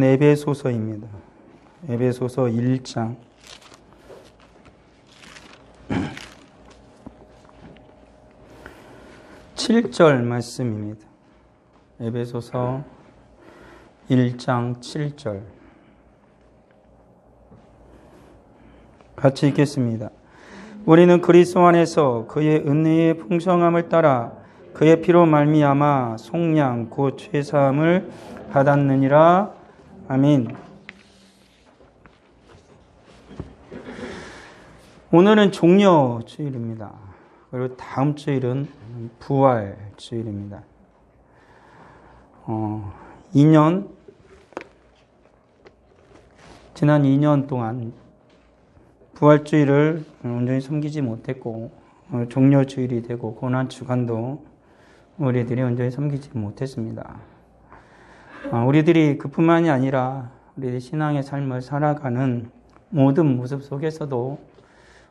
말씀은 에베소서입니다. 에베소서 1장 7절 말씀입니다. 에베소서 1장 7절 같이 읽겠습니다. 우리는 그리스도 안에서 그의 은혜의 풍성함을 따라 그의 피로 말미암아 속량 곧 죄사함을 받았느니라. 아멘. 오늘은 종려 주일입니다. 그리고 다음 주일은 부활 주일입니다. 2년 동안 부활주일을 온전히 섬기지 못했고, 종려주일이 되고 고난주간도 우리들이 온전히 섬기지 못했습니다. 우리들이 그뿐만이 아니라 우리의 신앙의 삶을 살아가는 모든 모습 속에서도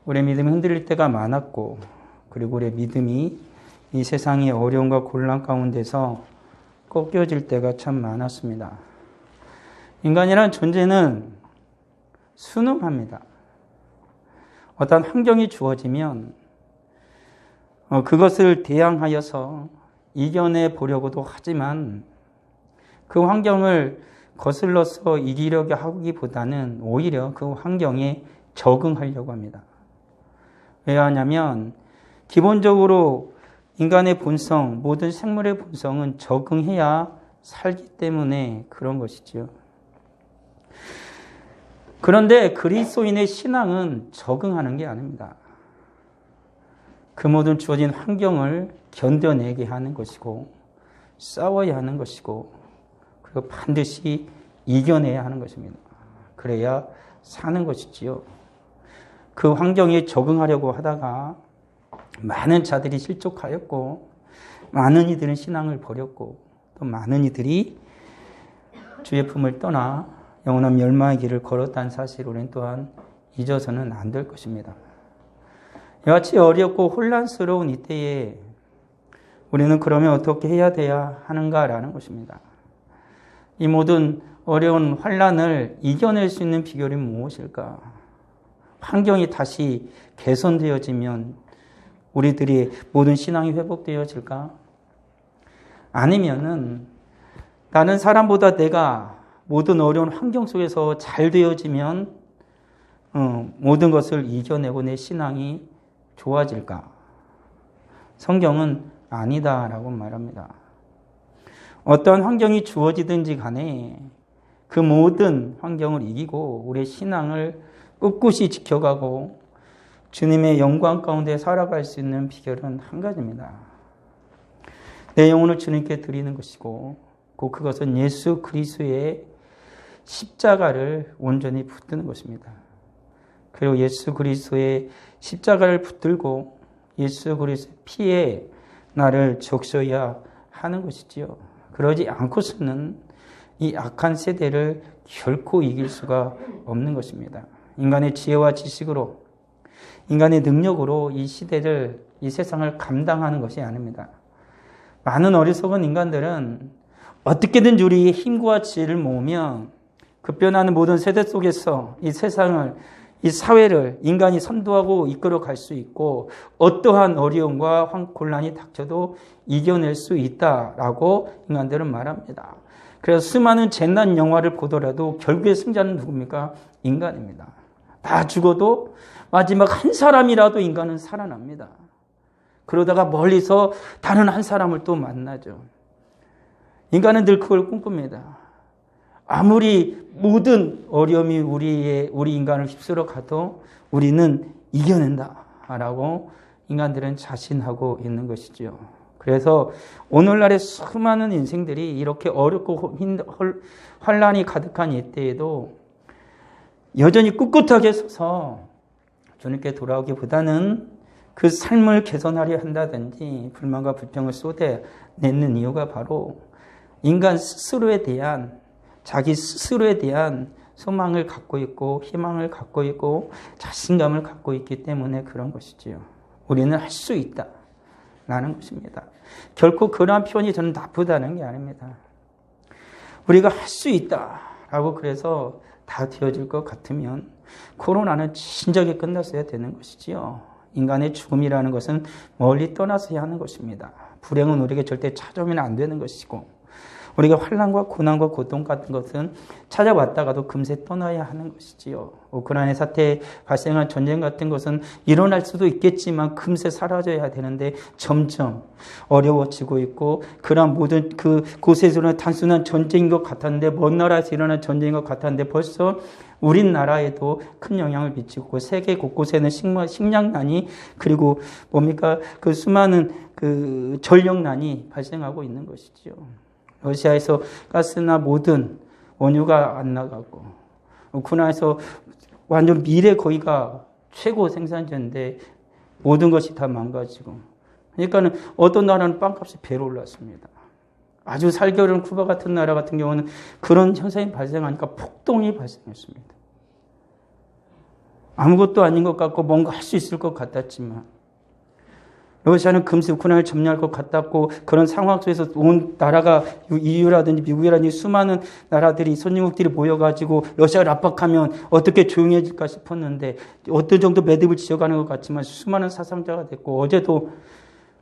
우리의 믿음이 흔들릴 때가 많았고, 그리고 우리의 믿음이 이 세상의 어려움과 곤란 가운데서 꺾여질 때가 참 많았습니다. 인간이라는 존재는 순응합니다. 어떤 환경이 주어지면 그것을 대항하여서 이겨내 보려고도 하지만 그 환경을 거슬러서 이기려고 하기보다는 오히려 그 환경에 적응하려고 합니다. 왜 하냐면 기본적으로 인간의 본성, 모든 생물의 본성은 적응해야 살기 때문에 그런 것이지요. 그런데 그리스도인의 신앙은 적응하는 게 아닙니다. 그 모든 주어진 환경을 견뎌내게 하는 것이고, 싸워야 하는 것이고, 그리고 반드시 이겨내야 하는 것입니다. 그래야 사는 것이지요. 그 환경에 적응하려고 하다가 많은 자들이 실족하였고, 많은 이들은 신앙을 버렸고, 또 많은 이들이 주의 품을 떠나 영원한 멸망의 길을 걸었다는 사실을 우리는 또한 잊어서는 안 될 것입니다. 이같이 어렵고 혼란스러운 이때에 우리는 그러면 어떻게 해야 돼야 하는가라는 것입니다. 이 모든 어려운 환란을 이겨낼 수 있는 비결이 무엇일까? 환경이 다시 개선되어지면 우리들이 모든 신앙이 회복되어질까? 아니면은 다른 사람보다 내가 모든 어려운 환경 속에서 잘 되어지면 모든 것을 이겨내고 내 신앙이 좋아질까? 성경은 아니다라고 말합니다. 어떤 환경이 주어지든지 간에 그 모든 환경을 이기고 우리의 신앙을 꿋꿋이 지켜가고 주님의 영광 가운데 살아갈 수 있는 비결은 한 가지입니다. 내 영혼을 주님께 드리는 것이고, 곧 그것은 예수 그리스도의 십자가를 온전히 붙드는 것입니다. 그리고 예수 그리스도의 십자가를 붙들고 예수 그리스도의 피에 나를 적셔야 하는 것이지요. 그러지 않고서는 이 악한 세대를 결코 이길 수가 없는 것입니다. 인간의 지혜와 지식으로, 인간의 능력으로 이 시대를, 이 세상을 감당하는 것이 아닙니다. 많은 어리석은 인간들은 어떻게든 우리의 힘과 지혜를 모으면 급변하는 모든 세대 속에서 이 세상을, 이 사회를 인간이 선도하고 이끌어 갈 수 있고, 어떠한 어려움과 곤란이 닥쳐도 이겨낼 수 있다라고 인간들은 말합니다. 그래서 수많은 재난 영화를 보더라도 결국에 승자는 누굽니까? 인간입니다. 다 죽어도 마지막 한 사람이라도 인간은 살아납니다. 그러다가 멀리서 다른 한 사람을 또 만나죠. 인간은 늘 그걸 꿈꿉니다. 아무리 모든 어려움이 우리 인간을 휩쓸어 가도 우리는 이겨낸다라고 인간들은 자신하고 있는 것이죠. 그래서 오늘날의 수많은 인생들이 이렇게 어렵고 환란이 가득한 이때에도 여전히 꿋꿋하게 서서 주님께 돌아오기보다는 그 삶을 개선하려 한다든지 불만과 불평을 쏟아내는 이유가 바로 인간 스스로에 대한, 자기 스스로에 대한 소망을 갖고 있고 희망을 갖고 있고 자신감을 갖고 있기 때문에 그런 것이지요. 우리는 할 수 있다라는 것입니다. 결코 그러한 표현이 저는 나쁘다는 게 아닙니다. 우리가 할 수 있다 라고 그래서 다 되어질 것 같으면 코로나는 진작에 끝났어야 되는 것이지요. 인간의 죽음이라는 것은 멀리 떠나서야 하는 것입니다. 불행은 우리에게 절대 찾아오면 안 되는 것이고 우리가 환난과 고난과 고통 같은 것은 찾아왔다가도 금세 떠나야 하는 것이지요. 우크라이나 사태에 발생한 전쟁 같은 것은 일어날 수도 있겠지만 금세 사라져야 되는데 점점 어려워지고 있고 그런 모든 그곳에서는 단순한 전쟁인 것 같았는데 먼 나라에서 일어난 전쟁인 것 같았는데 벌써 우리나라에도 큰 영향을 미치고 세계 곳곳에는 식량난이 그리고 그 수많은 그 전력난이 발생하고 있는 것이지요. 러시아에서 가스나 모든 원유가 안 나가고 우크라이나에서 완전 미래 거기가 최고 생산지인데 모든 것이 다 망가지고 그러니까는 어떤 나라는 빵값이 배로 올랐습니다. 아주 살기 어려운 쿠바 같은 나라 같은 경우는 그런 현상이 발생하니까 폭동이 발생했습니다. 아무것도 아닌 것 같고 뭔가 할 수 있을 것 같았지만 러시아는 금세 우크라이나를 점령할 것 같았고 그런 상황 속에서 온 나라가 EU라든지 미국이라든지 수많은 나라들이 선진국들이 모여가지고 러시아를 압박하면 어떻게 조용해질까 싶었는데 어떤 정도 매듭을 지어가는 것 같지만 수많은 사상자가 됐고 어제도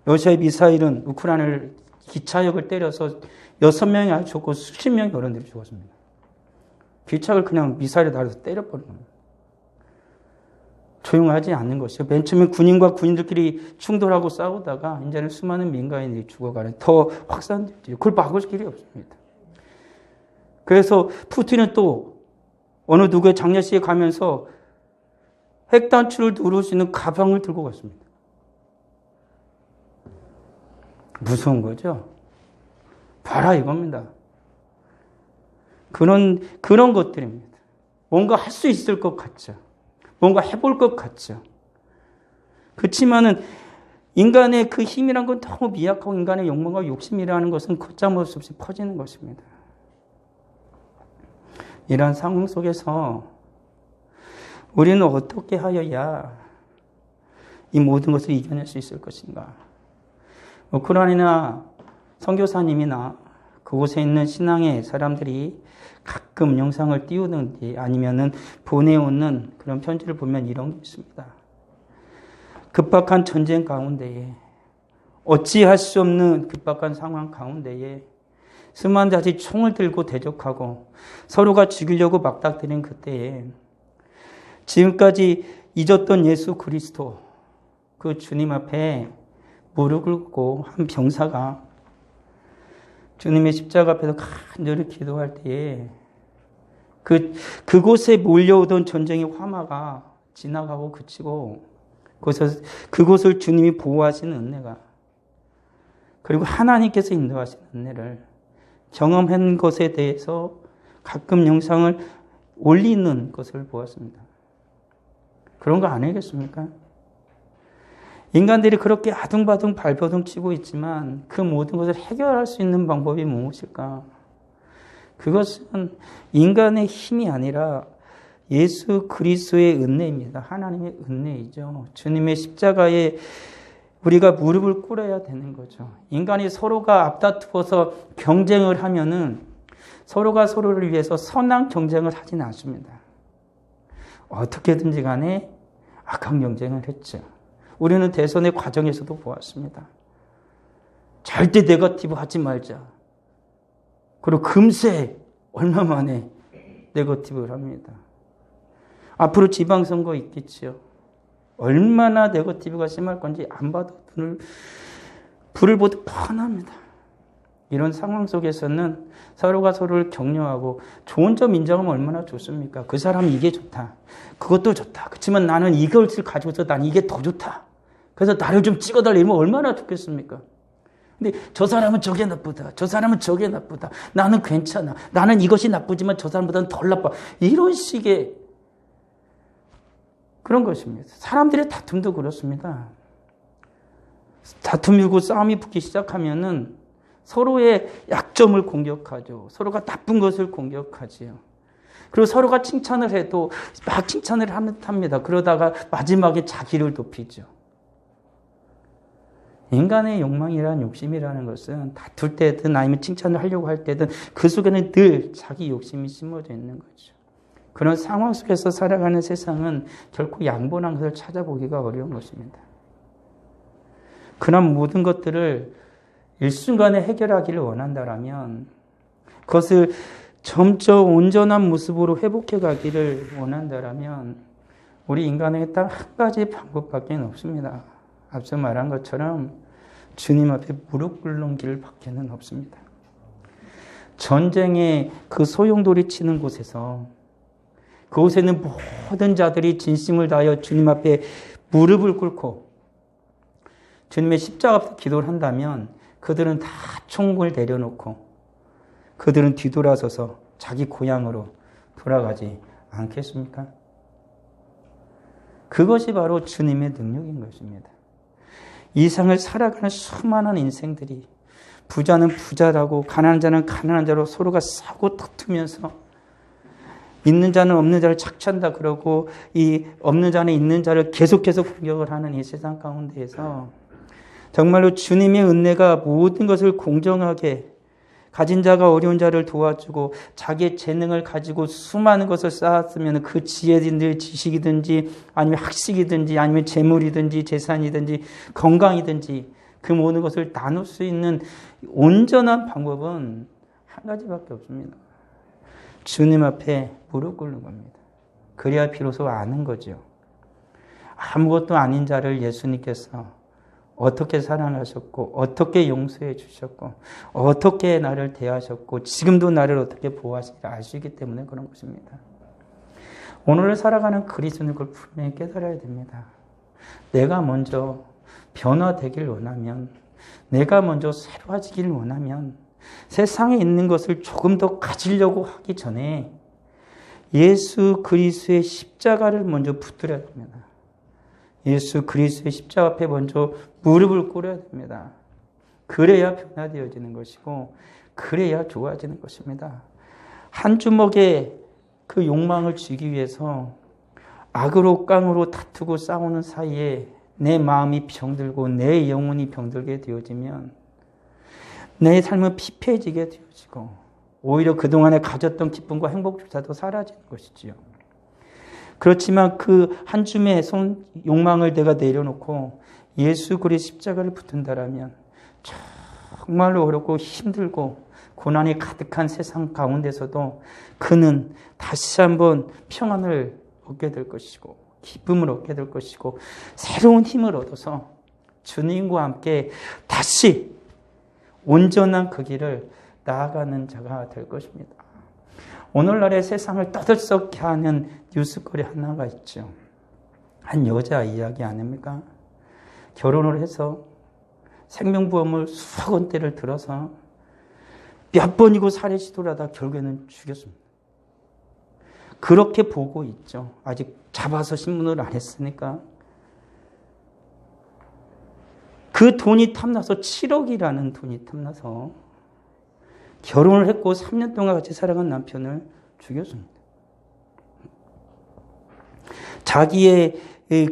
러시아의 미사일은 우크라이나를 기차역을 때려서 6명이 아주 죽고 수십 명의 어른들이 죽었습니다. 기차를 그냥 미사일에 달아서 때려버린 겁니다. 조용하지 않는 것이요. 맨 처음에 군인과 군인들끼리 충돌하고 싸우다가 이제는 수많은 민간인들이 죽어가는 더 확산되죠. 그걸 막을 길이 없습니다. 그래서 푸틴은 또 어느 누구의 장례식에 가면서 핵단추를 누를 수 있는 가방을 들고 갔습니다. 무서운 거죠. 봐라 이겁니다. 그런 것들입니다. 뭔가 할 수 있을 것 같죠. 뭔가 해볼 것 같죠. 그렇지만은 인간의 그 힘이란 건 너무 미약하고 인간의 욕망과 욕심이라는 것은 걷잡을 수 없이 퍼지는 것입니다. 이러한 상황 속에서 우리는 어떻게 하여야 이 모든 것을 이겨낼 수 있을 것인가? 우크라이나 선교사님이나 그곳에 있는 신앙의 사람들이 가끔 영상을 띄우든지 아니면은 보내오는 그런 편지를 보면 이런 게 있습니다. 급박한 전쟁 가운데에 어찌할 수 없는 급박한 상황 가운데에 수많은 자들이 총을 들고 대적하고 서로가 죽이려고 막닥뜨린 그때에 지금까지 잊었던 예수 그리스도 그 주님 앞에 무릎을 꿇고 한 병사가 주님의 십자가 앞에서 간절히 기도할 때에 그곳에 몰려오던 전쟁의 화마가 지나가고 그치고 그곳을 주님이 보호하시는 은혜가 그리고 하나님께서 인도하시는 은혜를 경험한 것에 대해서 가끔 영상을 올리는 것을 보았습니다. 그런 거 아니겠습니까? 인간들이 그렇게 아둥바둥 발버둥 치고 있지만 그 모든 것을 해결할 수 있는 방법이 무엇일까? 그것은 인간의 힘이 아니라 예수 그리스도의 은혜입니다. 하나님의 은혜이죠. 주님의 십자가에 우리가 무릎을 꿇어야 되는 거죠. 인간이 서로가 앞다투어서 경쟁을 하면은 서로가 서로를 위해서 선한 경쟁을 하지는 않습니다. 어떻게든지 간에 악한 경쟁을 했죠. 우리는 대선의 과정에서도 보았습니다. 절대 네거티브 하지 말자. 그리고 금세 얼마 만에 네거티브를 합니다. 앞으로 지방선거 있겠지요. 얼마나 네거티브가 심할 건지 안 봐도 불을 보듯 뻔합니다. 이런 상황 속에서는 서로가 서로를 격려하고 좋은 점 인정하면 얼마나 좋습니까? 그 사람은 이게 좋다. 그것도 좋다. 그렇지만 나는 이것을 가지고서 난 이게 더 좋다. 그래서 나를 좀 찍어달라 이러면 얼마나 좋겠습니까? 근데 저 사람은 저게 나쁘다. 저 사람은 저게 나쁘다. 나는 괜찮아. 나는 이것이 나쁘지만 저 사람보다는 덜 나빠. 이런 식의 그런 것입니다. 사람들의 다툼도 그렇습니다. 다툼이고 싸움이 붙기 시작하면은 서로의 약점을 공격하죠. 서로가 나쁜 것을 공격하지요. 그리고 서로가 칭찬을 해도 막 칭찬을 합니다. 그러다가 마지막에 자기를 높이죠. 인간의 욕망이란 욕심이라는 것은 다툴 때든 아니면 칭찬을 하려고 할 때든 그 속에는 늘 자기 욕심이 심어져 있는 거죠. 그런 상황 속에서 살아가는 세상은 결코 양보한 것을 찾아보기가 어려운 것입니다. 그런 모든 것들을 일순간에 해결하기를 원한다면 그것을 점점 온전한 모습으로 회복해 가기를 원한다면 우리 인간에게 딱 한 가지 방법밖에 없습니다. 앞서 말한 것처럼 주님 앞에 무릎 꿇는 길밖에 없습니다. 전쟁의 그 소용돌이 치는 곳에서 그곳에는 모든 자들이 진심을 다하여 주님 앞에 무릎을 꿇고 주님의 십자가 앞에 기도를 한다면 그들은 다 총을 내려놓고 그들은 뒤돌아서서 자기 고향으로 돌아가지 않겠습니까? 그것이 바로 주님의 능력인 것입니다. 이 세상을 살아가는 수많은 인생들이 부자는 부자라고 가난한 자는 가난한 자로 서로가 싸고 다투면서 있는 자는 없는 자를 착취한다 그러고 이 없는 자는 있는 자를 계속해서 공격을 하는 이 세상 가운데에서 정말로 주님의 은혜가 모든 것을 공정하게 가진 자가 어려운 자를 도와주고 자기의 재능을 가지고 수많은 것을 쌓았으면 그 지혜든지 지식이든지 아니면 학식이든지 아니면 재물이든지 재산이든지 건강이든지 그 모든 것을 나눌 수 있는 온전한 방법은 한 가지밖에 없습니다. 주님 앞에 무릎 꿇는 겁니다. 그래야 비로소 아는 거죠. 아무것도 아닌 자를 예수님께서 어떻게 사랑하셨고 어떻게 용서해 주셨고 어떻게 나를 대하셨고 지금도 나를 어떻게 보호하시는지 아시기 때문에 그런 것입니다. 오늘을 살아가는 그리스도인은 그걸 분명히 깨달아야 됩니다. 내가 먼저 변화되길 원하면 내가 먼저 새로워지길 원하면 세상에 있는 것을 조금 더 가지려고 하기 전에 예수 그리스도의 십자가를 먼저 붙들어야 됩니다. 예수 그리스도의 십자가 앞에 먼저 무릎을 꿇어야 됩니다. 그래야 변화되어지는 것이고 그래야 좋아지는 것입니다. 한 주먹에 그 욕망을 쥐기 위해서 악으로 깡으로 다투고 싸우는 사이에 내 마음이 병들고 내 영혼이 병들게 되어지면 내 삶은 피폐해지게 되어지고 오히려 그동안에 가졌던 기쁨과 행복조차도 사라지는 것이지요. 그렇지만 그 한 줌의 욕망을 내가 내려놓고 예수 그리스도의 십자가를 붙든다라면 정말로 어렵고 힘들고 고난이 가득한 세상 가운데서도 그는 다시 한번 평안을 얻게 될 것이고 기쁨을 얻게 될 것이고 새로운 힘을 얻어서 주님과 함께 다시 온전한 그 길을 나아가는 자가 될 것입니다. 오늘날의 세상을 떠들썩게 하는 뉴스거리 하나가 있죠. 한 여자 이야기 아닙니까? 결혼을 해서 생명보험을 수억 원대를 들어서 몇 번이고 살해 시도를 하다 결국에는 죽였습니다. 그렇게 보고 있죠. 아직 잡아서 신문을 안 했으니까. 그 돈이 탐나서 7억이라는 돈이 탐나서 결혼을 했고 3년 동안 같이 살아간 남편을 죽였습니다. 자기의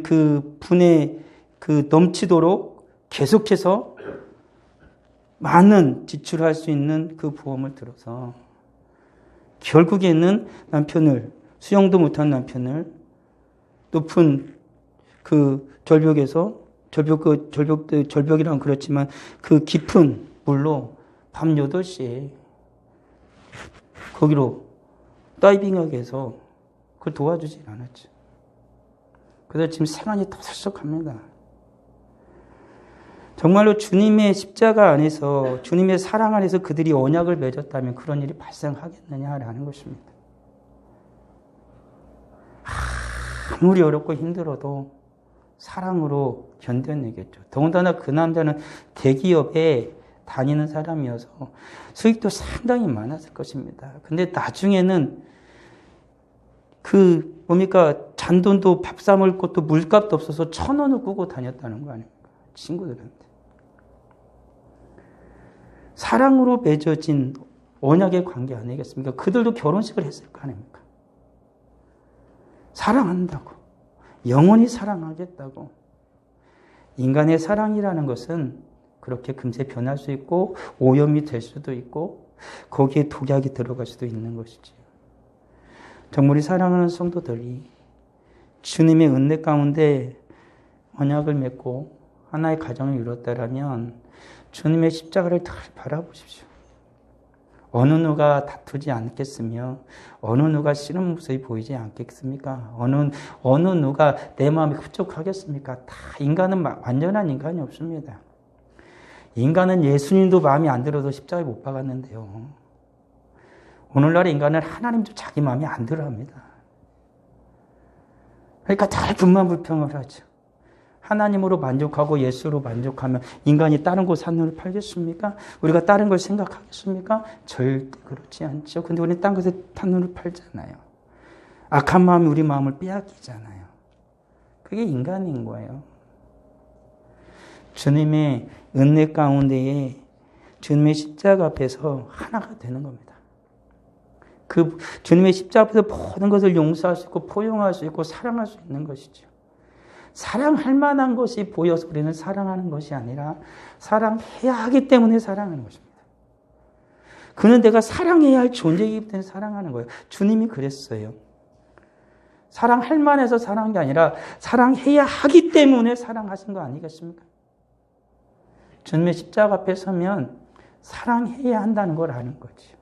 그 분에 그 넘치도록 계속해서 많은 지출할 수 있는 그 보험을 들어서 결국에는 남편을 수영도 못한 남편을 높은 그 절벽에서 절벽이란 그렇지만 그 깊은 물로 밤 8시에 거기로 다이빙하게 해서 그걸 도와주지 않았죠. 그래서 지금 생활이 터설썩합니다. 정말로 주님의 십자가 안에서 주님의 사랑 안에서 그들이 언약을 맺었다면 그런 일이 발생하겠느냐라는 것입니다. 아무리 어렵고 힘들어도 사랑으로 견뎌내겠죠. 더군다나 그 남자는 대기업에 다니는 사람이어서 수익도 상당히 많았을 것입니다. 근데 나중에는 잔돈도 밥 사 먹을 것도 물값도 없어서 1,000원을 꾸고 다녔다는 거 아닙니까? 친구들한테. 사랑으로 맺어진 언약의 관계 아니겠습니까? 그들도 결혼식을 했을 거 아닙니까? 사랑한다고. 영원히 사랑하겠다고. 인간의 사랑이라는 것은 그렇게 금세 변할 수 있고 오염이 될 수도 있고 거기에 독약이 들어갈 수도 있는 것이지요. 정말 우리 사랑하는 성도들이 주님의 은혜 가운데 언약을 맺고 하나의 가정을 이뤘다라면 주님의 십자가를 잘 바라보십시오. 어느 누가 다투지 않겠으며 어느 누가 싫은 모습이 보이지 않겠습니까? 어느 누가 내 마음이 흡족하겠습니까? 다 인간은 완전한 인간이 없습니다. 인간은 예수님도 마음이 안 들어도 십자가에 못 박았는데요. 오늘날의 인간은 하나님도 자기 마음이 안 들어합니다. 그러니까 잘 분만불평을 하죠. 하나님으로 만족하고 예수로 만족하면 인간이 다른 곳 하늘을 팔겠습니까? 우리가 다른 걸 생각하겠습니까? 절대 그렇지 않죠. 근데 우리는 딴 곳에 하늘을 팔잖아요. 악한 마음이 우리 마음을 빼앗기잖아요. 그게 인간인 거예요. 주님의 은혜 가운데에 주님의 십자가 앞에서 하나가 되는 겁니다. 그 주님의 십자가 앞에서 모든 것을 용서할 수 있고 포용할 수 있고 사랑할 수 있는 것이죠. 사랑할 만한 것이 보여서 우리는 사랑하는 것이 아니라 사랑해야 하기 때문에 사랑하는 것입니다. 그는 내가 사랑해야 할 존재이기 때문에 사랑하는 거예요. 주님이 그랬어요. 사랑할 만해서 사랑한 게 아니라 사랑해야 하기 때문에 사랑하신 거 아니겠습니까? 주님의 십자가 앞에 서면 사랑해야 한다는 걸 아는 거죠.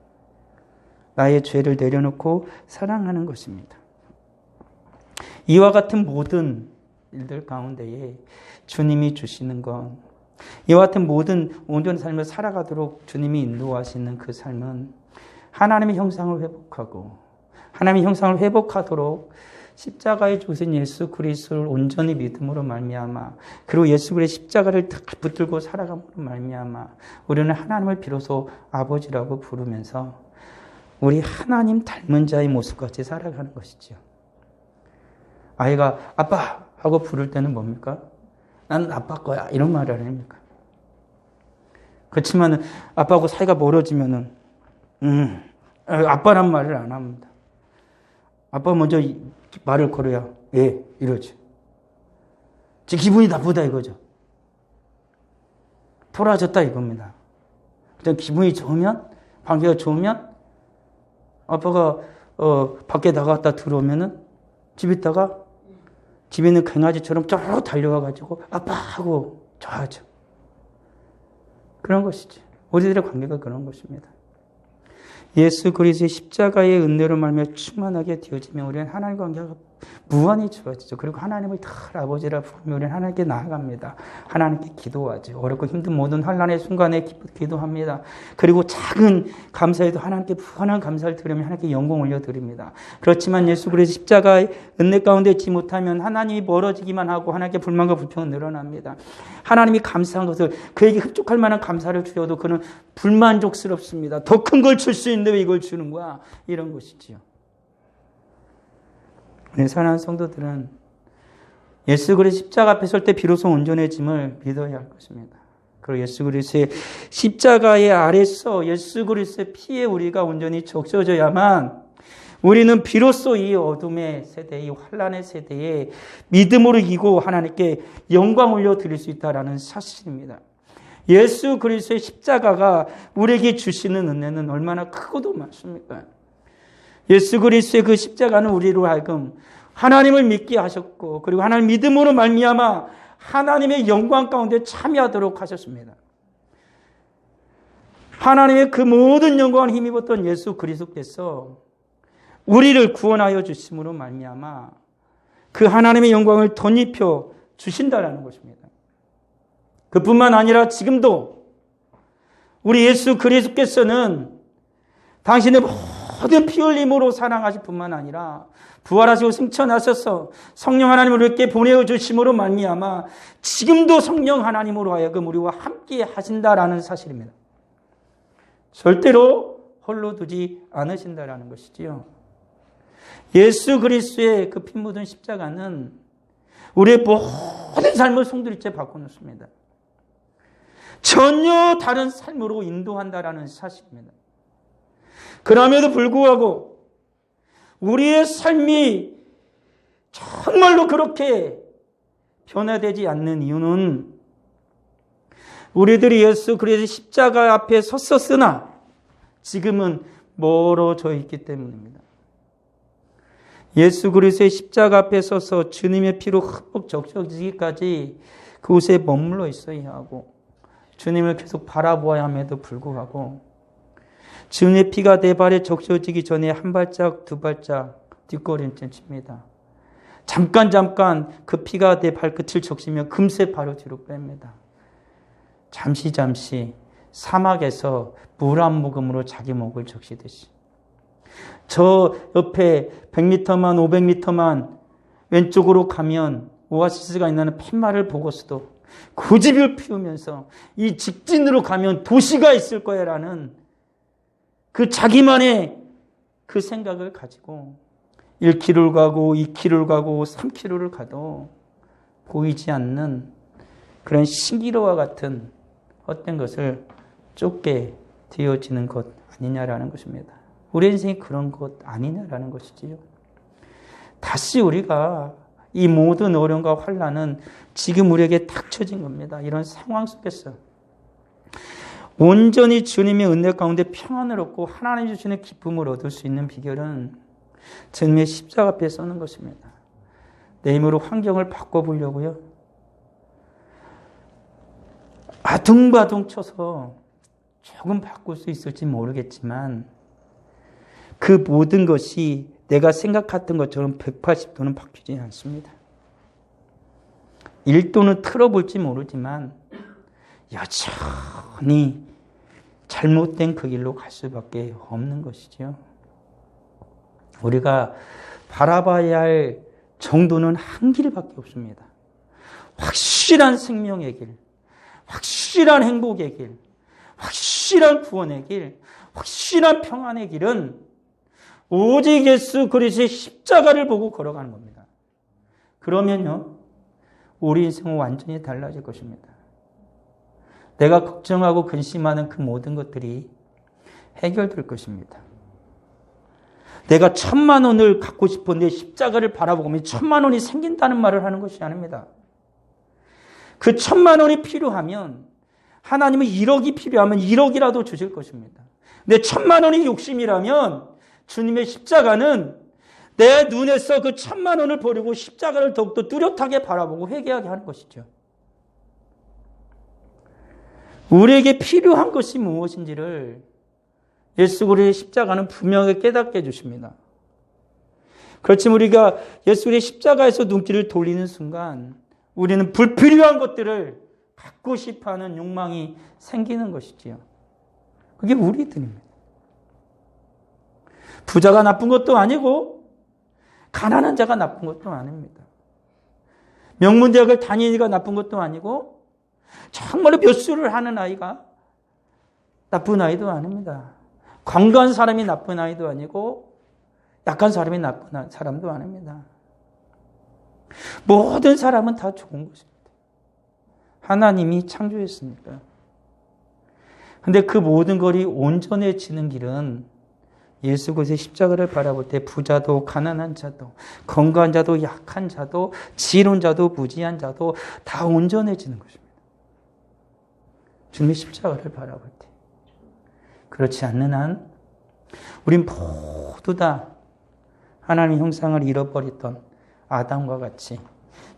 나의 죄를 내려놓고 사랑하는 것입니다. 이와 같은 모든 일들 가운데에 주님이 주시는 것, 이와 같은 모든 온전한 삶을 살아가도록 주님이 인도하시는 그 삶은 하나님의 형상을 회복하고 하나님의 형상을 회복하도록 십자가에 죽으신 예수 그리스도를 온전히 믿음으로 말미암아 그리고 예수 그리스도의 십자가를 붙들고 살아감으로 말미암아 우리는 하나님을 비로소 아버지라고 부르면서 우리 하나님 닮은 자의 모습같이 살아가는 것이죠. 아이가 아빠 하고 부를 때는 뭡니까? 나는 아빠 거야 이런 말을 합니까? 그렇지만 아빠하고 사이가 멀어지면은 아빠란 말을 안 합니다. 아빠 먼저 말을 걸어야 예 이러지. 제 기분이 나쁘다 이거죠. 돌아졌다 이겁니다. 그냥 기분이 좋으면 관계가 좋으면 아빠가 밖에 나갔다 들어오면은 집에 있다가 집에 있는 강아지처럼 쫙 달려와가지고 아빠 하고 좋아하죠. 그런 것이지. 우리들의 관계가 그런 것입니다. 예수 그리스도의 십자가의 은혜로 말미암아 충만하게 되어지면 우리는 하나님 관계가 무한히 좋아지죠. 그리고 하나님을 다 아버지라 부르며 우리는 하나님께 나아갑니다. 하나님께 기도하죠. 어렵고 힘든 모든 환난의 순간에 기도합니다. 그리고 작은 감사에도 하나님께 무한한 감사를 드리며 하나님께 영광 올려드립니다. 그렇지만 예수 그리스도 십자가의 은혜 가운데 있지 못하면 하나님이 멀어지기만 하고 하나님께 불만과 불평은 늘어납니다. 하나님이 감사한 것을 그에게 흡족할 만한 감사를 주어도 그는 불만족스럽습니다. 더 큰 걸 줄 수 있는데 왜 이걸 주는 거야? 이런 것이지요. 네, 사랑하는 성도들은 예수 그리스도 십자가 앞에 설 때 비로소 온전해짐을 믿어야 할 것입니다. 그리고 예수 그리스도의 십자가의 아래서 예수 그리스도의 피에 우리가 온전히 적셔져야만 우리는 비로소 이 어둠의 세대, 이 환난의 세대에 믿음으로 이기고 하나님께 영광 올려드릴 수 있다는 사실입니다. 예수 그리스도의 십자가가 우리에게 주시는 은혜는 얼마나 크고도 많습니까? 예수 그리스도의 그 십자가는 우리로 하여금 하나님을 믿게 하셨고 그리고 하나님 믿음으로 말미암아 하나님의 영광 가운데 참여하도록 하셨습니다. 하나님의 그 모든 영광을 힘입었던 예수 그리스도께서 우리를 구원하여 주심으로 말미암아 그 하나님의 영광을 덧입혀 주신다라는 것입니다. 그뿐만 아니라 지금도 우리 예수 그리스도께서는 당신의 모든 피 흘림으로 사랑하실 뿐만 아니라 부활하시고 승천하셔서 성령 하나님을 우리에게 보내주심으로 말미암아 지금도 성령 하나님으로 하여금 우리와 함께 하신다라는 사실입니다. 절대로 홀로 두지 않으신다라는 것이지요. 예수 그리스도의 그 피 묻은 십자가는 우리의 모든 삶을 송두리째 바꿔놓습니다. 전혀 다른 삶으로 인도한다라는 사실입니다. 그럼에도 불구하고 우리의 삶이 정말로 그렇게 변화되지 않는 이유는 우리들이 예수 그리스도의 십자가 앞에 섰었으나 지금은 멀어져 있기 때문입니다. 예수 그리스도의 십자가 앞에 서서 주님의 피로 흠뻑 적셔지기까지 그곳에 머물러 있어야 하고 주님을 계속 바라보아야 함에도 불구하고 주님의 피가 내 발에 적셔지기 전에 한 발짝 두 발짝 뒷걸음질 칩니다. 잠깐 그 피가 내 발끝을 적시면 금세 바로 뒤로 뺍니다. 잠시 사막에서 물 한 모금으로 자기 목을 적시듯이 저 옆에 100m만 500m만 왼쪽으로 가면 오아시스가 있는 팻말을 보고서도 고집을 피우면서 이 직진으로 가면 도시가 있을 거야 라는 그 자기만의 그 생각을 가지고 1km를 가고 2km를 가고 3km를 가도 보이지 않는 그런 신기루와 같은 헛된 것을 쫓게 되어지는 것 아니냐라는 것입니다. 우리 인생이 그런 것 아니냐라는 것이지요. 다시 우리가 이 모든 어려움과 환난은 지금 우리에게 닥쳐진 겁니다. 이런 상황 속에서 온전히 주님의 은혜 가운데 평안을 얻고 하나님 주시는 기쁨을 얻을 수 있는 비결은 주님의 십자가 앞에 서는 것입니다. 내 힘으로 환경을 바꿔보려고요. 아둥바둥 쳐서 조금 바꿀 수 있을지 모르겠지만 그 모든 것이 내가 생각했던 것처럼 180도는 바뀌지 않습니다. 1도는 틀어볼지 모르지만 여전히 잘못된 그 길로 갈 수밖에 없는 것이죠. 우리가 바라봐야 할 정도는 한 길밖에 없습니다. 확실한 생명의 길, 확실한 행복의 길, 확실한 구원의 길, 확실한 평안의 길은 오직 예수 그리스도의 십자가를 보고 걸어가는 겁니다. 그러면요, 우리 인생은 완전히 달라질 것입니다. 내가 걱정하고 근심하는 그 모든 것들이 해결될 것입니다. 내가 1,000만 원을 갖고 싶은데 십자가를 바라보면 1,000만 원이 생긴다는 말을 하는 것이 아닙니다. 그 1,000만 원이 필요하면 하나님은 1억이 필요하면 1억이라도 주실 것입니다. 내 1,000만 원이 욕심이라면 주님의 십자가는 내 눈에서 그 1,000만 원을 버리고 십자가를 더욱더 뚜렷하게 바라보고 회개하게 하는 것이죠. 우리에게 필요한 것이 무엇인지를 예수 그리스도의 십자가는 분명하게 깨닫게 해주십니다. 그렇지만 우리가 예수 그리스도의 십자가에서 눈길을 돌리는 순간 우리는 불필요한 것들을 갖고 싶어하는 욕망이 생기는 것이지요. 그게 우리들입니다. 부자가 나쁜 것도 아니고 가난한 자가 나쁜 것도 아닙니다. 명문대학을 다니니까 나쁜 것도 아니고 정말로 몇 수를 하는 아이가 나쁜 아이도 아닙니다. 건강한 사람이 나쁜 아이도 아니고 약한 사람이 나쁜 사람도 아닙니다. 모든 사람은 다 좋은 것입니다. 하나님이 창조했으니까. 근데 그 모든 것이 온전해지는 길은 예수 그리스도의 십자가를 바라볼 때 부자도 가난한 자도 건강한 자도 약한 자도 지혜로운 자도 무지한 자도 다 온전해지는 것입니다. 주님의 십자가를 바라볼 때. 그렇지 않는 한 우린 모두 다 하나님의 형상을 잃어버렸던 아담과 같이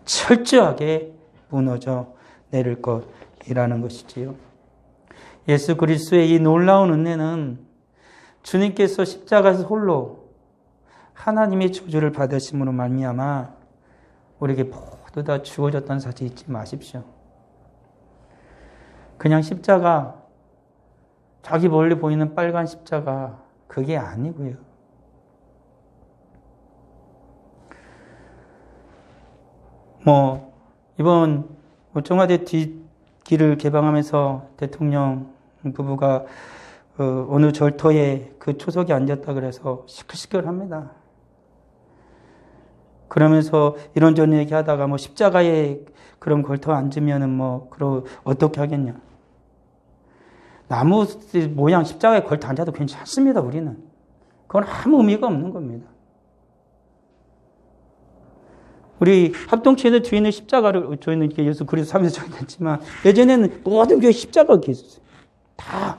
철저하게 무너져 내릴 것이라는 것이지요. 예수 그리스도의 이 놀라운 은혜는 주님께서 십자가에서 홀로 하나님의 저주를 받으심으로 말미암아 우리에게 모두 다 주어졌다는 사실 잊지 마십시오. 그냥 십자가, 자기 멀리 보이는 빨간 십자가, 그게 아니고요. 이번 청와대 뒷길을 개방하면서 대통령 부부가 어느 절터에 그 초석에 앉았다 그래서 시끌시끌합니다. 그러면서 이런저런 얘기하다가 십자가에 그런 걸터 앉으면은 그럼 어떻게 하겠냐? 나무 모양 십자가에 걸터 앉아도 괜찮습니다. 우리는 그건 아무 의미가 없는 겁니다. 우리 합동체는 뒤에 있는 십자가를, 저희는 이렇게 예수 그리스도 사면서 정했지만, 예전에는 모든 교회 십자가가 이렇게 있었어요. 다,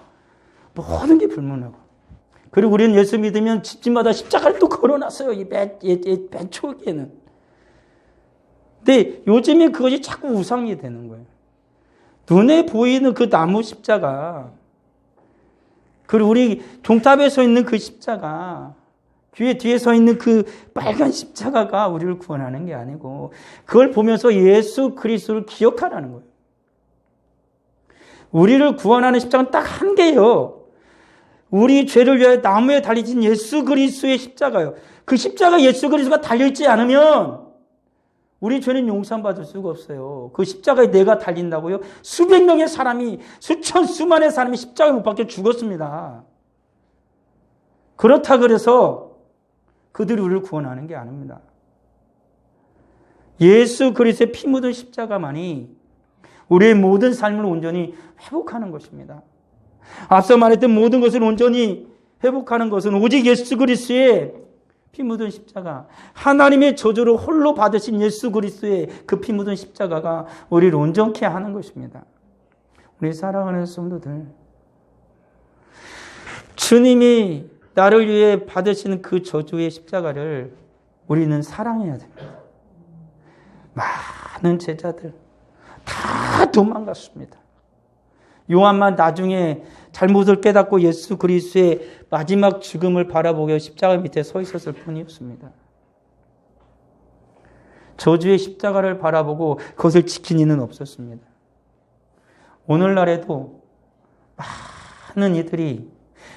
모든 게 불문하고. 그리고 우리는 예수 믿으면 집집마다 십자가를 또 걸어놨어요. 맨 초기에는. 근데 요즘에 그것이 자꾸 우상이 되는 거예요. 눈에 보이는 그 나무 십자가, 그리고 우리 종탑에 서 있는 그 십자가, 교회 뒤에 서 있는 그 빨간 십자가가 우리를 구원하는 게 아니고, 그걸 보면서 예수 그리스도를 기억하라는 거예요. 우리를 구원하는 십자가는 딱 한 개예요. 우리 죄를 위하여 나무에 달리신 예수 그리스도의 십자가요. 그 십자가 예수 그리스도가 달려있지 않으면 우리 죄는 용서받을 수가 없어요. 그 십자가에 내가 달린다고요? 수백 명의 사람이, 수만의 사람이 십자가에 못 박혀 죽었습니다. 그렇다 그래서 그들이 우리를 구원하는 게 아닙니다. 예수 그리스도의 피 묻은 십자가만이 우리의 모든 삶을 온전히 회복하는 것입니다. 앞서 말했던 모든 것을 온전히 회복하는 것은 오직 예수 그리스도의 피 묻은 십자가, 하나님의 저주를 홀로 받으신 예수 그리스도의 그 피 묻은 십자가가 우리를 온전케 하는 것입니다. 우리 사랑하는 성도들, 주님이 나를 위해 받으시는 그 저주의 십자가를 우리는 사랑해야 됩니다. 많은 제자들 다 도망갔습니다. 요한만 나중에 잘못을 깨닫고 예수 그리스도의 마지막 죽음을 바라보며 십자가 밑에 서 있었을 뿐이었습니다. 저주의 십자가를 바라보고 그것을 지킨 이는 없었습니다. 오늘날에도 많은 이들이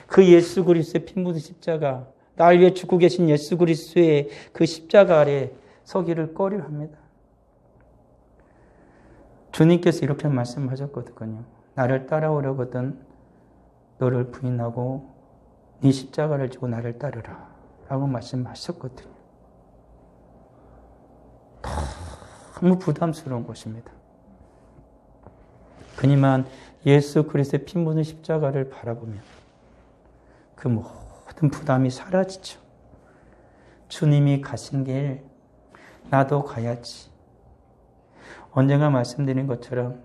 그 예수 그리스도의 피 묻은 십자가, 날 위해 죽고 계신 예수 그리스도의 그 십자가 아래 서기를 꺼려합니다. 주님께서 이렇게 말씀하셨거든요. 나를 따라오려거든 너를 부인하고 네 십자가를 지고 나를 따르라 라고 말씀하셨거든요. 너무 부담스러운 것입니다. 그니만 예수 그리스도의 피 묻은 십자가를 바라보면 그 모든 부담이 사라지죠. 주님이 가신 길 나도 가야지. 언젠가 말씀드린 것처럼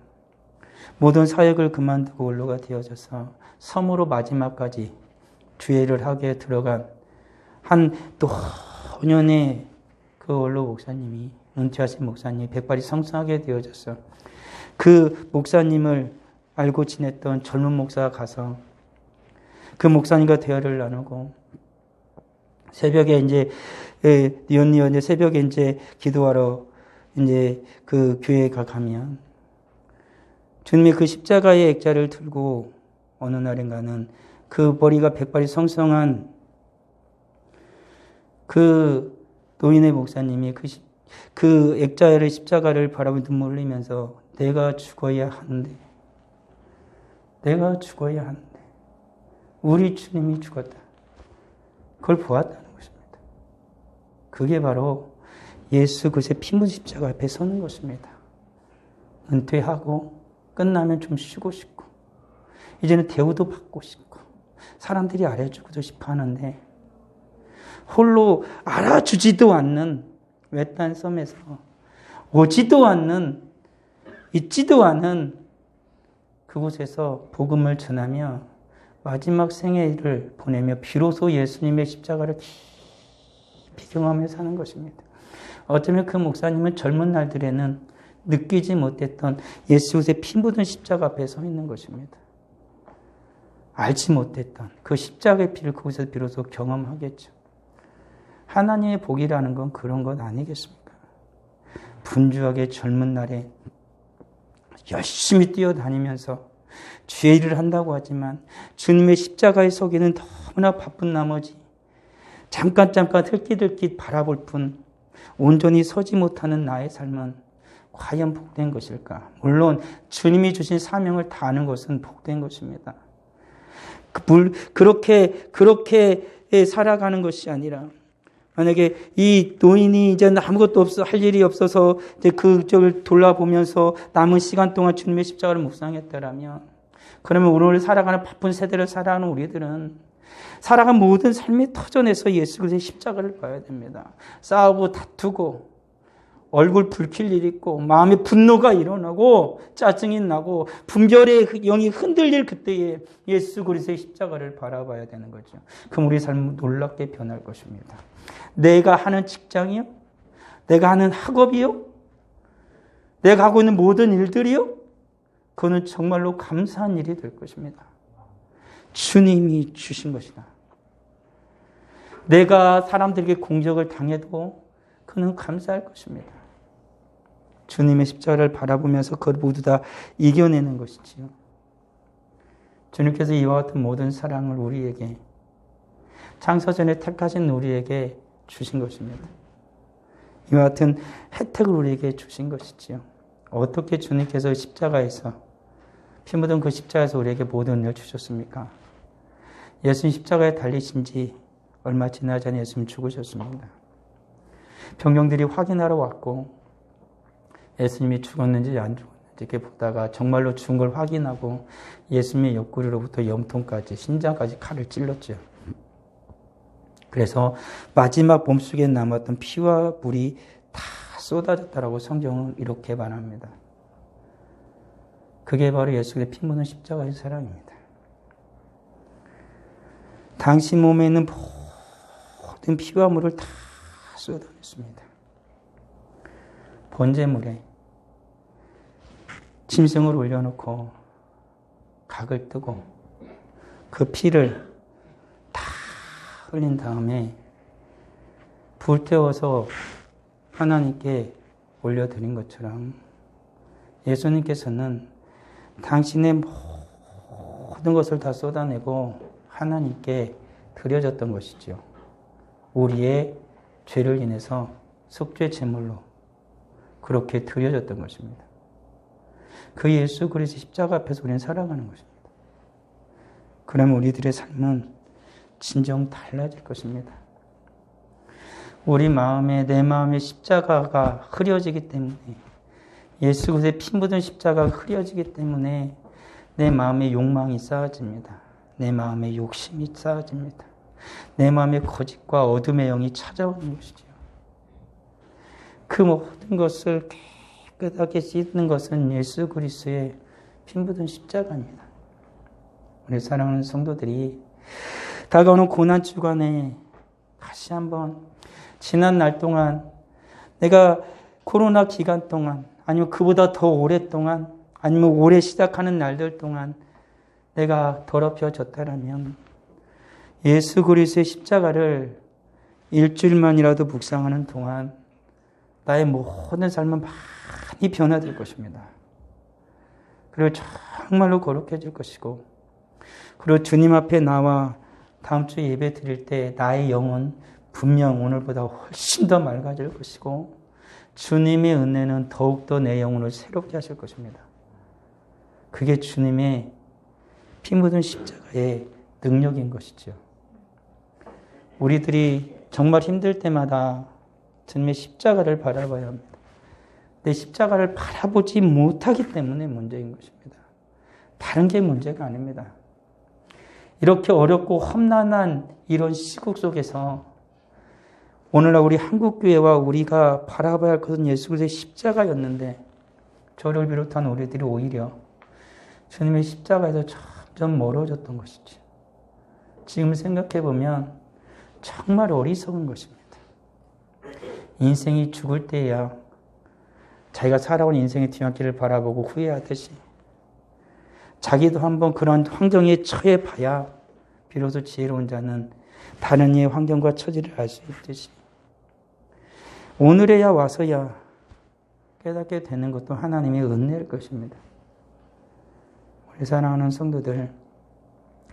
모든 사역을 그만두고 원로가 되어져서 섬으로 마지막까지 주회를 하게 들어간 한 노년의 그 원로 목사님이, 은퇴하신 목사님이 백발이 성성하게 되어져서 그 목사님을 알고 지냈던 젊은 목사가 가서 그 목사님과 대화를 나누고 새벽에 이제 니언니언 새벽에 이제 기도하러 이제 그 교회에 가면 주님이 그 십자가의 액자를 들고 어느 날인가는 그 머리가 백발이 성성한 그 노인의 목사님이 그 액자의 십자가를 바라보며 눈물 흘리면서 내가 죽어야 하는데 우리 주님이 죽었다. 그걸 보았다는 것입니다. 그게 바로 예수 그리스도의 피 묻은 십자가 앞에 서는 것입니다. 은퇴하고 끝나면 좀 쉬고 싶고 이제는 대우도 받고 싶고 사람들이 알아주고도 싶어 하는데 홀로 알아주지도 않는 외딴 섬에서 오지도 않는 있지도 않은 그곳에서 복음을 전하며 마지막 생애를 보내며 비로소 예수님의 십자가를 깊이 경험해 사는 것입니다. 어쩌면 그 목사님은 젊은 날들에는 느끼지 못했던 예수의 피 묻은 십자가 앞에 서 있는 것입니다. 알지 못했던 그 십자가의 피를 그곳에서 비로소 경험하겠죠. 하나님의 복이라는 건 그런 것 아니겠습니까? 분주하게 젊은 날에 열심히 뛰어다니면서 주의 일을 한다고 하지만 주님의 십자가에 서기는 너무나 바쁜 나머지 잠깐 흘깃흘깃 바라볼 뿐 온전히 서지 못하는 나의 삶은 과연 복된 것일까? 물론 주님이 주신 사명을 다하는 것은 복된 것입니다. 그렇게 살아가는 것이 아니라 만약에 이 노인이 이제 아무것도 할 일이 없어서 이제 그쪽을 돌아보면서 남은 시간 동안 주님의 십자가를 묵상했다라면 그러면 오늘 살아가는 바쁜 세대를 살아가는 우리들은 살아간 모든 삶의 터전에서 예수 그리스도의 십자가를 봐야 됩니다. 싸우고 다투고 얼굴 붉힐 일이 있고 마음에 분노가 일어나고 짜증이 나고 분별의 영이 흔들릴 그때에 예수 그리스도의 십자가를 바라봐야 되는 거죠. 그럼 우리 삶은 놀랍게 변할 것입니다. 내가 하는 직장이요? 내가 하는 학업이요? 내가 하고 있는 모든 일들이요? 그거는 정말로 감사한 일이 될 것입니다. 주님이 주신 것이다. 내가 사람들에게 공격을 당해도 그는 감사할 것입니다. 주님의 십자가를 바라보면서 그걸 모두 다 이겨내는 것이지요. 주님께서 이와 같은 모든 사랑을 우리에게 창세전에 택하신 우리에게 주신 것입니다. 이와 같은 혜택을 우리에게 주신 것이지요. 어떻게 주님께서 십자가에서 피 묻은 그 십자가에서 우리에게 모든 은혜를 주셨습니까? 예수님 십자가에 달리신 지 얼마 지나지 않아 예수님 죽으셨습니다. 병경들이 확인하러 왔고 예수님이 죽었는지 안 죽었는지 이렇게 보다가 정말로 죽은 걸 확인하고 예수님의 옆구리로부터 염통까지 신장까지 칼을 찔렀죠. 그래서 마지막 몸속에 남았던 피와 물이 다 쏟아졌다라고 성경은 이렇게 말합니다. 그게 바로 예수의 피 묻은 십자가의 사랑입니다. 당신 몸에 있는 모든 피와 물을 다 쏟아냈습니다. 번제물에 짐승을 올려놓고 각을 뜨고 그 피를 다 흘린 다음에 불태워서 하나님께 올려드린 것처럼 예수님께서는 당신의 모든 것을 다 쏟아내고 하나님께 드려졌던 것이죠. 우리의 죄를 인해서 속죄 제물로 그렇게 드려졌던 것입니다. 그 예수 그리스도 십자가 앞에서 우리는 살아가는 것입니다. 그러면 우리들의 삶은 진정 달라질 것입니다. 우리 마음에 내 마음의 십자가가 흐려지기 때문에 예수 그리스도의 피 묻은 십자가가 흐려지기 때문에 내 마음의 욕망이 쌓아집니다. 내 마음의 욕심이 쌓아집니다. 내 마음의 거짓과 어둠의 영이 찾아오는 것이죠. 그 모든 것을 깨끗하게 씻는 것은 예수 그리스도의 피 묻은 십자가입니다. 우리 사랑하는 성도들이 다가오는 고난 주간에 다시 한번 지난 날 동안 내가 코로나 기간 동안 아니면 그보다 더 오랫동안 아니면 올해 시작하는 날들 동안 내가 더럽혀졌다라면 예수 그리스도의 십자가를 일주일만이라도 묵상하는 동안 나의 모든 삶은 많이 변화될 것입니다. 그리고 정말로 거룩해질 것이고 그리고 주님 앞에 나와 다음 주 예배 드릴 때 나의 영은 분명 오늘보다 훨씬 더 맑아질 것이고 주님의 은혜는 더욱더 내 영혼을 새롭게 하실 것입니다. 그게 주님의 피 묻은 십자가의 능력인 것이죠. 우리들이 정말 힘들 때마다 주님의 십자가를 바라봐야 합니다. 내 십자가를 바라보지 못하기 때문에 문제인 것입니다. 다른 게 문제가 아닙니다. 이렇게 어렵고 험난한 이런 시국 속에서 오늘날 우리 한국교회와 우리가 바라봐야 할 것은 예수 그리스도의 십자가였는데 저를 비롯한 우리들이 오히려 주님의 십자가에서 점점 멀어졌던 것이죠. 지금 생각해보면 정말 어리석은 것입니다. 인생이 죽을 때야 자기가 살아온 인생의 뒤안길을 바라보고 후회하듯이 자기도 한번 그런 환경에 처해 봐야 비로소 지혜로운 자는 다른 이의 환경과 처지를 알 수 있듯이 오늘에야 와서야 깨닫게 되는 것도 하나님의 은혜일 것입니다. 우리 사랑하는 성도들,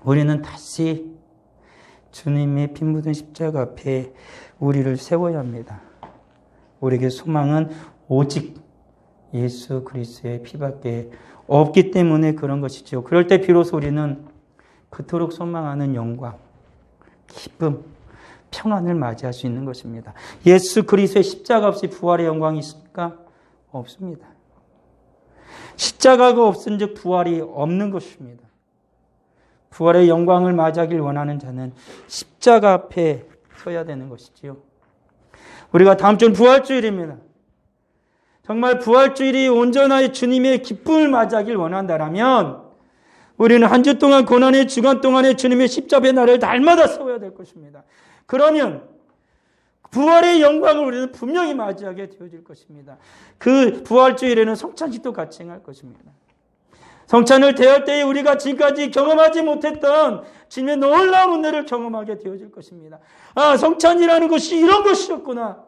우리는 다시 주님의 피 묻은 십자가 앞에 우리를 세워야 합니다. 우리에게 소망은 오직 예수 그리스도의 피밖에 없기 때문에 그런 것이죠. 그럴 때 비로소 우리는 그토록 소망하는 영광, 기쁨, 평안을 맞이할 수 있는 것입니다. 예수 그리스도의 십자가 없이 부활의 영광이 있습니까? 없습니다. 십자가가 없은 즉 부활이 없는 것입니다. 부활의 영광을 맞이하길 원하는 자는 십자가 앞에 서야 되는 것이지요. 우리가 다음 주는 부활주일입니다. 정말 부활주일이 온전하게 주님의 기쁨을 맞이하길 원한다면 우리는 한 주 동안 고난의 주간 동안에 주님의 십자가의 날을 날마다 세워야 될 것입니다. 그러면 부활의 영광을 우리는 분명히 맞이하게 되어질 것입니다. 그 부활주일에는 성찬식도 같이 행할 것입니다. 성찬을 대할 때에 우리가 지금까지 경험하지 못했던 주님의 놀라운 은혜를 경험하게 되어질 것입니다. 아, 성찬이라는 것이 이런 것이었구나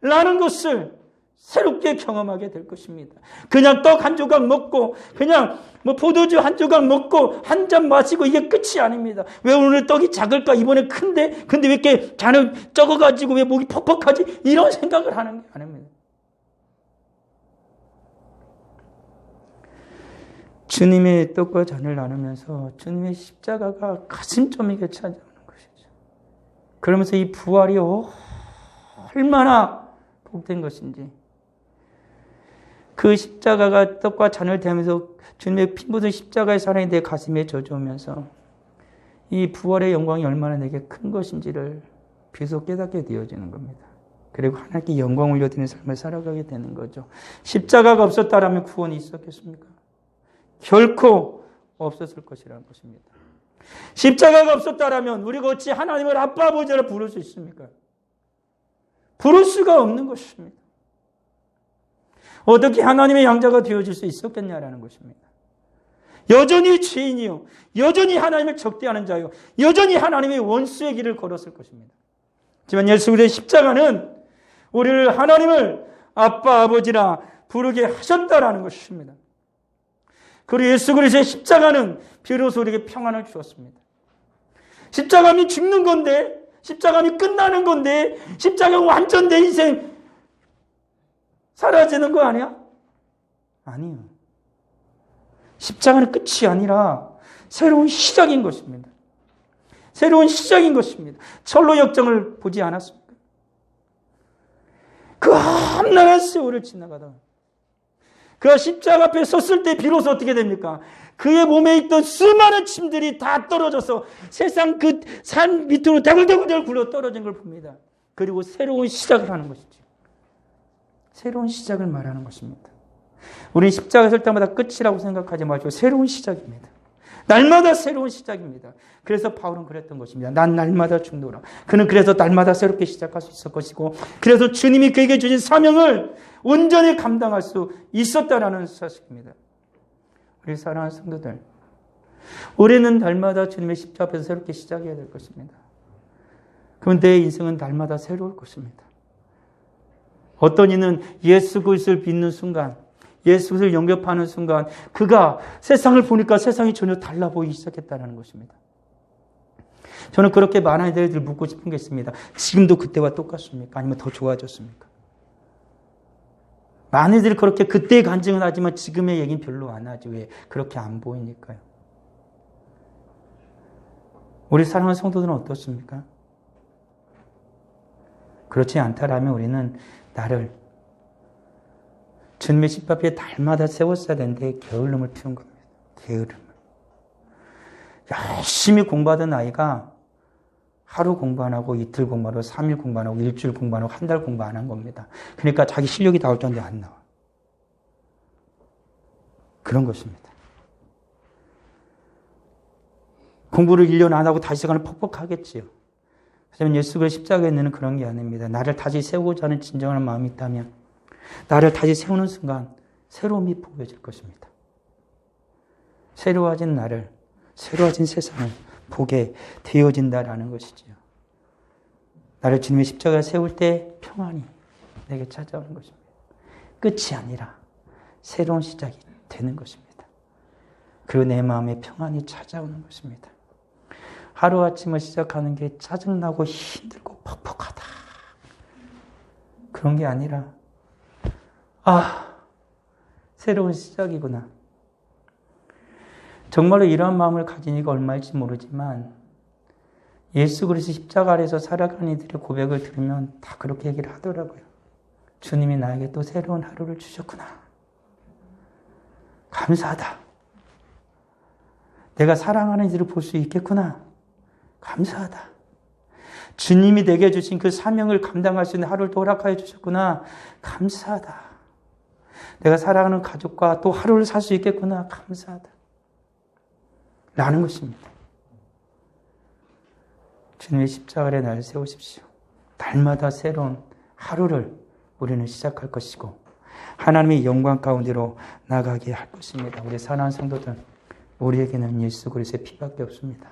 라는 것을 새롭게 경험하게 될 것입니다. 그냥 떡 한 조각 먹고 그냥 포도주 한 조각 먹고 한 잔 마시고 이게 끝이 아닙니다. 왜 오늘 떡이 작을까? 이번에 큰데 근데 왜 이렇게 잔을 적어가지고 왜 목이 퍽퍽하지? 이런 생각을 하는 게 아닙니다. 주님의 떡과 잔을 나누면서 주님의 십자가가 가슴점이게 찾아오는 것이죠. 그러면서 이 부활이 얼마나 복된 것인지 그 십자가가 떡과 잔을 대면서 주님의 피 묻은 십자가의 사랑이 내 가슴에 젖어오면서 이 부활의 영광이 얼마나 내게 큰 것인지를 비로소 깨닫게 되어지는 겁니다. 그리고 하나님께 영광 올려드리는 삶을 살아가게 되는 거죠. 십자가가 없었다라면 구원이 있었겠습니까? 결코 없었을 것이라는 것입니다. 십자가가 없었다라면 우리가 어찌 하나님을 아빠 아버지라 부를 수 있습니까? 부를 수가 없는 것입니다. 어떻게 하나님의 양자가 되어질 수 있었겠냐라는 것입니다. 여전히 죄인이요, 여전히 하나님을 적대하는 자요, 여전히 하나님의 원수의 길을 걸었을 것입니다. 하지만 예수 그리스도의 십자가는 우리를 하나님을 아빠 아버지라 부르게 하셨다라는 것입니다. 그리고 예수 그리스도의 십자가는 비로소 우리에게 평안을 주었습니다. 십자가는 죽는 건데, 십자가는 끝나는 건데, 십자가는 완전 내 인생 사라지는 거 아니야? 아니요. 십자가는 끝이 아니라 새로운 시작인 것입니다. 새로운 시작인 것입니다. 철로 역정을 보지 않았습니까? 그 험난한 세월을 지나가다가 그가 십자가 앞에 섰을 때 비로소 어떻게 됩니까? 그의 몸에 있던 수많은 침들이 다 떨어져서 세상 그 산 밑으로 대굴대굴 굴러 떨어진 걸 봅니다. 그리고 새로운 시작을 하는 것이죠. 새로운 시작을 말하는 것입니다. 우리는 십자가 설 때마다 끝이라고 생각하지 마시고 새로운 시작입니다. 날마다 새로운 시작입니다. 그래서 바울은 그랬던 것입니다. 난 날마다 죽노라. 그는 그래서 날마다 새롭게 시작할 수 있을 것이고 그래서 주님이 그에게 주신 사명을 온전히 감당할 수 있었다라는 사실입니다. 우리 사랑하는 성도들, 우리는 날마다 주님의 십자가 앞에서 새롭게 시작해야 될 것입니다. 그럼 내 인생은 날마다 새로울 것입니다. 어떤 이는 예수 그리스도를 믿는 순간, 예수 그리스도를 영접하는 순간 그가 세상을 보니까 세상이 전혀 달라 보이기 시작했다는 것입니다. 저는 그렇게 많은 이들을 묻고 싶은 게 있습니다. 지금도 그때와 똑같습니까? 아니면 더 좋아졌습니까? 많은 이들이 그렇게 그때의 간증은 하지만 지금의 얘기는 별로 안 하죠. 왜? 그렇게 안 보이니까요. 우리 사랑하는 성도들은 어떻습니까? 그렇지 않다라면 우리는 나를 주님의 십자가에 날마다 세웠어야 되는데 게으름을 피운 겁니다. 게으름을. 열심히 공부하던 아이가 하루 공부 안 하고 이틀 공부 안 하고 3일 공부 안 하고 일주일 공부 안 하고 한 달 공부 안 한 겁니다. 그러니까 자기 실력이 나올 줄 알았는데 안 나와. 그런 것입니다. 공부를 1년 안 하고 다시 시간을 퍽퍽하겠지요. 하지만 예수 그리스도의 십자가에 있는 그런 게 아닙니다. 나를 다시 세우고자 하는 진정한 마음이 있다면 나를 다시 세우는 순간 새로움이 보여질 것입니다. 새로워진 나를, 새로워진 세상을 보게 되어진다라는 것이지요. 나를 주님의 십자가에 세울 때 평안이 내게 찾아오는 것입니다. 끝이 아니라 새로운 시작이 되는 것입니다. 그리고 내 마음에 평안이 찾아오는 것입니다. 하루아침을 시작하는 게 짜증나고 힘들고 퍽퍽하다. 그런 게 아니라 새로운 시작이구나. 정말로 이러한 마음을 가진 이가 얼마일지 모르지만 예수 그리스도 십자가 아래에서 살아가는 이들의 고백을 들으면 다 그렇게 얘기를 하더라고요. 주님이 나에게 또 새로운 하루를 주셨구나. 감사하다. 내가 사랑하는 이들을 볼 수 있겠구나. 감사하다. 주님이 내게 주신 그 사명을 감당할 수 있는 하루를 또 허락하여 주셨구나. 감사하다. 내가 사랑하는 가족과 또 하루를 살 수 있겠구나. 감사하다. 라는 것입니다. 주님의 십자가 아래 날 세우십시오. 날마다 새로운 하루를 우리는 시작할 것이고 하나님의 영광 가운데로 나가게 할 것입니다. 우리 사랑하는 성도들, 우리에게는 예수 그리스도의 피밖에 없습니다.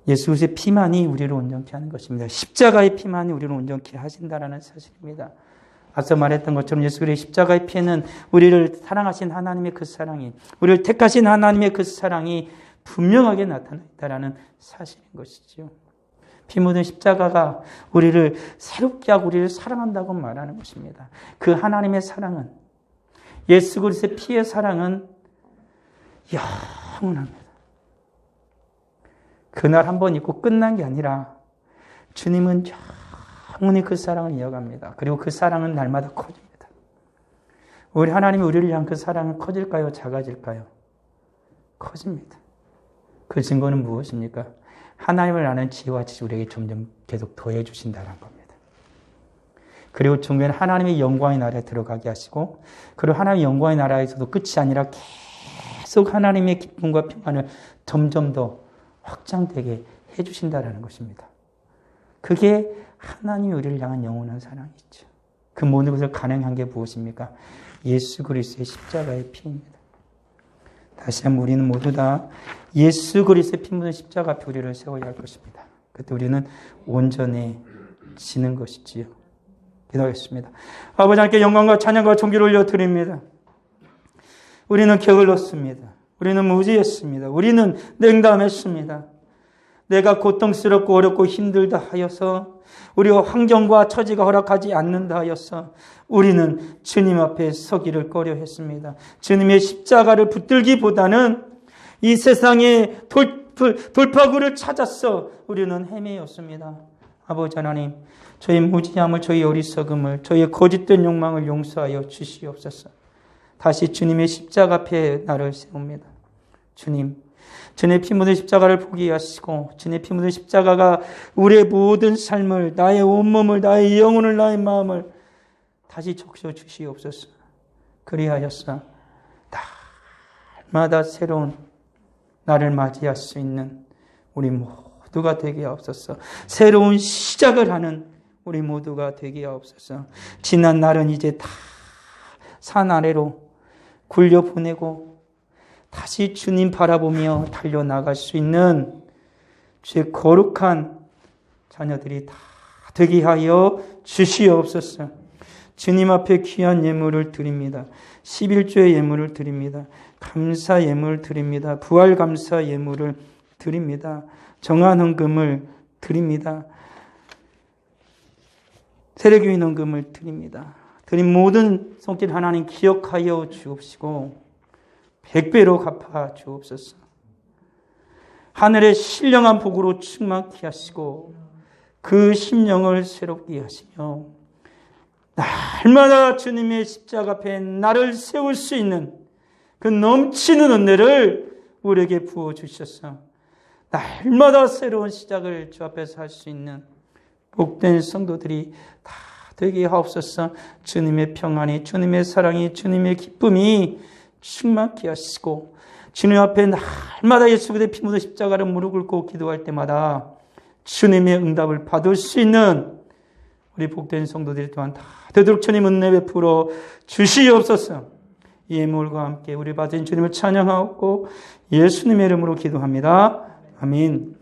예수 그리스도의 피만이 우리를 온전케 하는 것입니다. 십자가의 피만이 우리를 온전케 하신다라는 사실입니다. 앞서 말했던 것처럼 예수 그리스도의 십자가의 피에는 우리를 사랑하신 하나님의 그 사랑이, 우리를 택하신 하나님의 그 사랑이 분명하게 나타나 있다라는 사실인 것이죠. 피 묻은 십자가가 우리를 새롭게 하고 우리를 사랑한다고 말하는 것입니다. 그 하나님의 사랑은, 예수 그리스도의 피의 사랑은 영원합니다. 그날 한 번 있고 끝난 게 아니라 주님은 영원히 그 사랑을 이어갑니다. 그리고 그 사랑은 날마다 커집니다. 우리 하나님이 우리를 향한 그 사랑은 커질까요? 작아질까요? 커집니다. 그 증거는 무엇입니까? 하나님을 아는 지혜와 지식이 우리에게 점점 계속 더해 주신다는 겁니다. 그리고 종교는 하나님의 영광의 나라에 들어가게 하시고, 그리고 하나님의 영광의 나라에서도 끝이 아니라 계속 하나님의 기쁨과 평안을 점점 더 확장되게 해 주신다는 것입니다. 그게 하나님이 우리를 향한 영원한 사랑이죠. 그 모든 것을 가능한 게 무엇입니까? 예수 그리스도의 십자가의 피입니다. 다시 한번 우리는 모두 다 예수 그리스도의 피 묻은 십자가 앞에 우리를 세워야 할 것입니다. 그때 우리는 온전해지는 것이지요. 기도하겠습니다. 아버지 하나님께 영광과 찬양과 존귀를 올려드립니다. 우리는 게을렀습니다. 우리는 무지했습니다. 우리는 냉담했습니다. 내가 고통스럽고 어렵고 힘들다 하여서, 우리와 환경과 처지가 허락하지 않는다 하여서 우리는 주님 앞에 서기를 꺼려 했습니다. 주님의 십자가를 붙들기보다는 이 세상의 돌파구를 찾아서 우리는 헤매였습니다. 아버지 하나님, 저희 무지함을, 저희 어리석음을, 저희의 거짓된 욕망을 용서하여 주시옵소서. 다시 주님의 십자가 앞에 나를 세웁니다. 주님, 주님의 피 묻은 십자가를 포기하시고 주님의 피 묻은 십자가가 우리의 모든 삶을, 나의 온몸을, 나의 영혼을, 나의 마음을 다시 적셔 주시옵소서. 그리하여서 날마다 새로운 나를 맞이할 수 있는 우리 모두가 되게 하옵소서. 새로운 시작을 하는 우리 모두가 되게 하옵소서. 지난 날은 이제 다 산 아래로 굴려보내고 다시 주님 바라보며 달려나갈 수 있는 주의 거룩한 자녀들이 다 되게 하여 주시옵소서. 주님 앞에 귀한 예물을 드립니다. 11조의 예물을 드립니다. 감사 예물을 드립니다. 부활 감사 예물을 드립니다. 정한 헌금을 드립니다. 세례교인 헌금을 드립니다. 드린 모든 손길 하나님 기억하여 주옵시고 100배로 갚아 주옵소서. 하늘의 신령한 복으로 충만케 하시고 그 심령을 새롭게 하시며 날마다 주님의 십자가 앞에 나를 세울 수 있는 그 넘치는 은혜를 우리에게 부어주셔서 날마다 새로운 시작을 주 앞에서 할 수 있는 복된 성도들이 다 되게 하옵소서. 주님의 평안이, 주님의 사랑이, 주님의 기쁨이 충만케 하시고 주님 앞에 날마다 예수 그리스도의 피 묻은 십자가를 무릎 꿇고 기도할 때마다 주님의 응답을 받을 수 있는 우리 복된 성도들 또한 다 되도록 주님 은혜 베풀어 주시옵소서. 이 예물과 함께 우리 받은 주님을 찬양하고 예수님의 이름으로 기도합니다. 아멘.